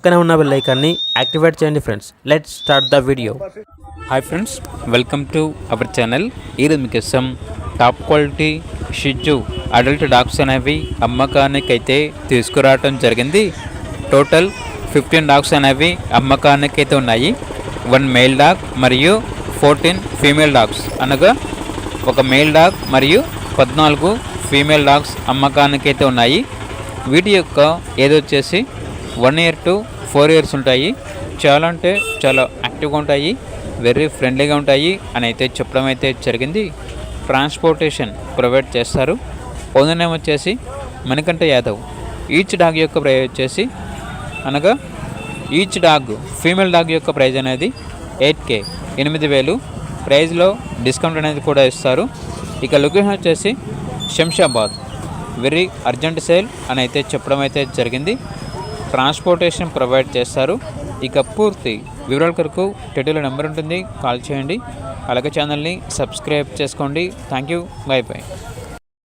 పక్కనే ఉన్న బెల్ ఐకాన్ని యాక్టివేట్ చేయండి friends. Let's start the video. Hi friends, welcome to our channel. ఈరోజు మీకోసం టాప్ క్వాలిటీ షిజ్జు అడల్ట్ డాగ్స్ అనేవి అమ్మకానికి అయితే తీసుకురావడం జరిగింది. టోటల్ 15 డాగ్స్ అనేవి అమ్మకానికి అయితే ఉన్నాయి. 1 మేల్ డాగ్ మరియు 14 ఫీమేల్ డాగ్స్, అనగా ఒక మేల్ డాగ్ మరియు 14 ఫీమేల్ డాగ్స్ అమ్మకానికి అయితే ఉన్నాయి. వీటి యొక్క ఏదో వచ్చేసి 1 year to 4 years ఉంటాయి. చాలా అంటే చాలా యాక్టివ్గా ఉంటాయి, వెరీ ఫ్రెండ్లీగా ఉంటాయి అని అయితే చెప్పడం అయితే జరిగింది. ట్రాన్స్పోర్టేషన్ ప్రొవైడ్ చేస్తారు. ఓనర్ నేమ్ వచ్చేసి మణికంఠ యాదవ్. ఈచ్ డాగ్ యొక్క ప్రైజ్ వచ్చేసి, అనగా ఈచ్ డాగ్ ఫీమేల్ డాగ్ యొక్క ప్రైజ్ అనేది 8K 8,000. ప్రైజ్లో డిస్కౌంట్ అనేది కూడా ఇస్తారు. ఇక లొకేషన్ వచ్చేసి శంషాబాద్. వెరీ అర్జెంట్ సేల్ అని అయితే చెప్పడం అయితే జరిగింది. ట్రాన్స్పోర్టేషన్ ప్రొవైడ్ చేస్తారు. ఇక పూర్తి వివరాల కొరకు టైటిల్లో నెంబర్ ఉంటుంది, కాల్ చేయండి. అలాగే ఛానల్ని సబ్స్క్రైబ్ చేసుకోండి. Thank you, by by.